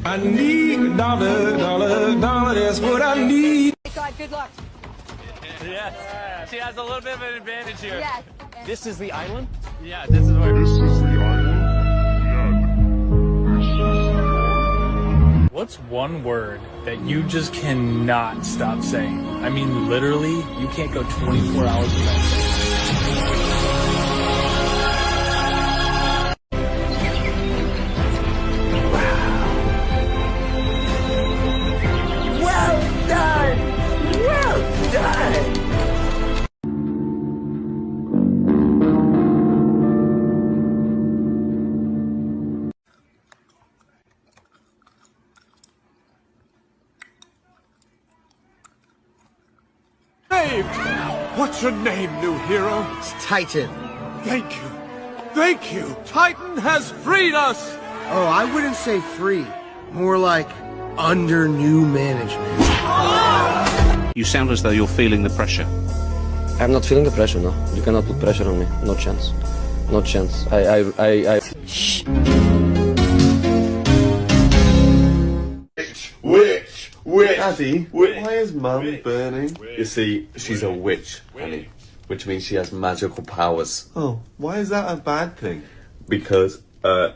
I need a dollar, that's what I need. God, good luck. Yes. She has a little bit of an advantage here. Yes. This is the island? Yeah, this is where. This is the island? What's one word that you just cannot stop saying? I mean, literally, you can't go 24 hours without saying it. What's your name, new hero? It's Titan. Thank you. Thank you. Titan has freed us! Oh, I wouldn't say free. More like under new management. You sound as though you're feeling the pressure. I'm not feeling the pressure, no. You cannot put pressure on me. No chance. No chance. Shh. Witch! Daddy, why is Mum burning? You see, she's a witch, honey, which means she has magical powers. Oh, why is that a bad thing? Because, hey,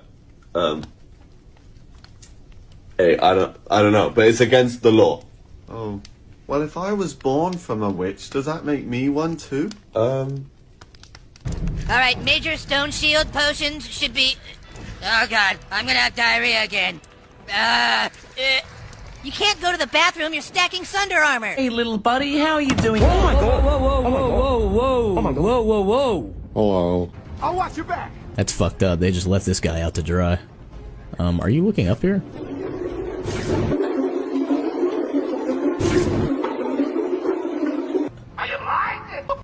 I don't know, but it's against the law. Oh, well, if I was born from a witch, does that make me one too? Alright, major stone shield potions should be... Oh god, I'm gonna have diarrhea again. You can't go to the bathroom, you're stacking Sunder armor. Hey, little buddy, how are you doing? Oh my god! Whoa, whoa, whoa, whoa, whoa, whoa, whoa, whoa, whoa. Hello. I'll watch your back. That's fucked up. They just left this guy out to dry. Are you looking up here? Are you lying?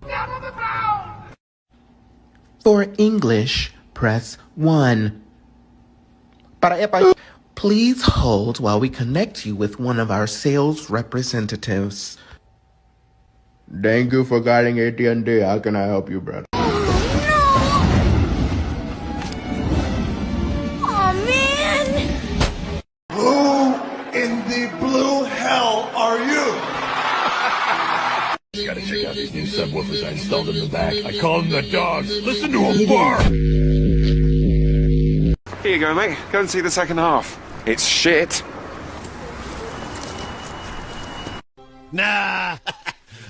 Down on the ground! For English, press 1. Please hold while we connect you with one of our sales representatives. Thank you for calling AT&T. How can I help you, brother? Oh man! Who in the blue hell are you? You gotta check out these new subwoofers I installed in the back. I call them the dogs. Listen to them bark! Here you go, mate. Go and see the second half. It's shit. Nah,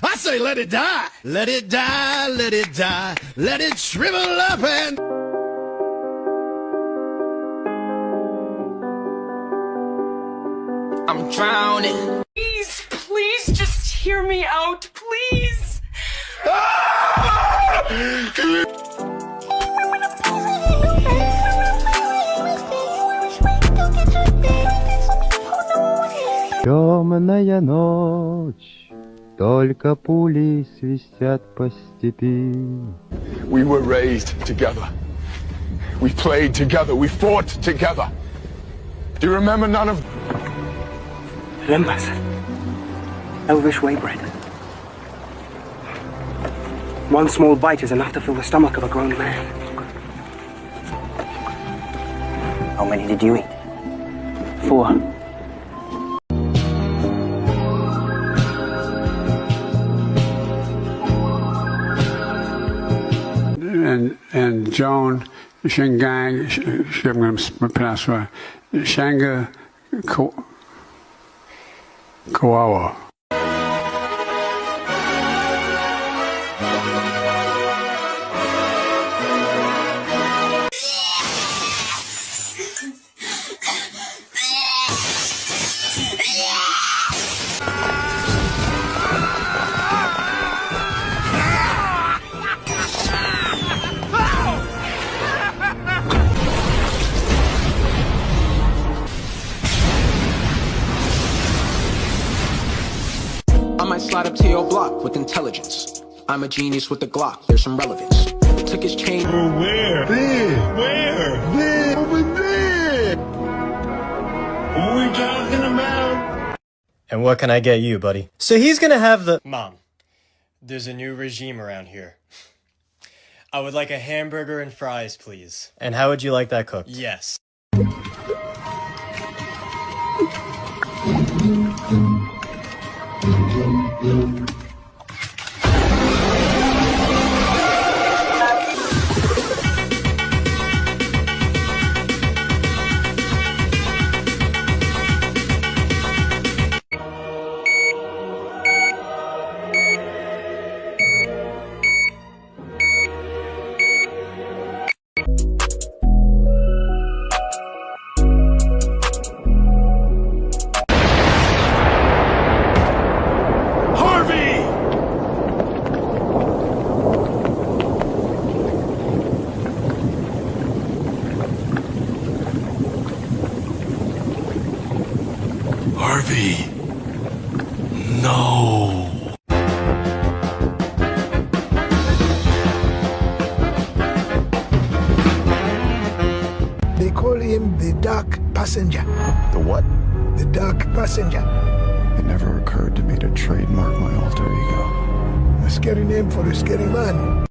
I say let it die. Let it die, let it die. Let it shrivel up and... I'm drowning. Please just hear me out, please. Темная ночь, только пули свистят по степи. We were raised together. We played together. We fought together. Do you remember none of... Lembas. Elvish whey bread. One small bite is enough to fill the stomach of a grown man. How many did you eat? 4. And Joan Shingang, I'm going to pronounce it right, Shanga Kawawa. Slide up to your block with intelligence. I'm a genius with the Glock, there's some relevance. Took his chain. Where? There. Where? There. Over there. What are we talking about? And what can I get you, buddy? So he's gonna have the... Mom, there's a new regime around here. I would like a hamburger and fries, please. And how would you like that cooked? Yes. Harvey. No. They call him the Dark Passenger. The what? The Dark Passenger. It never occurred to me to trademark my alter ego. A scary name for a scary man.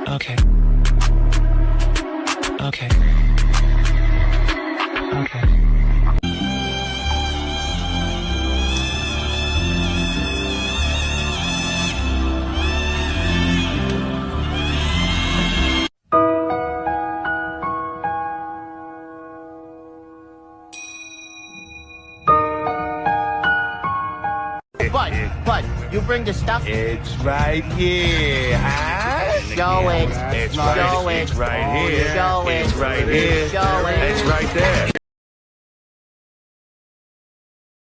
Okay. Okay. Okay. But, you bring the stuff? It's right here, huh? Show it. It's Show right, it. it's right here. Show it. It's right here. Show it. It's right there.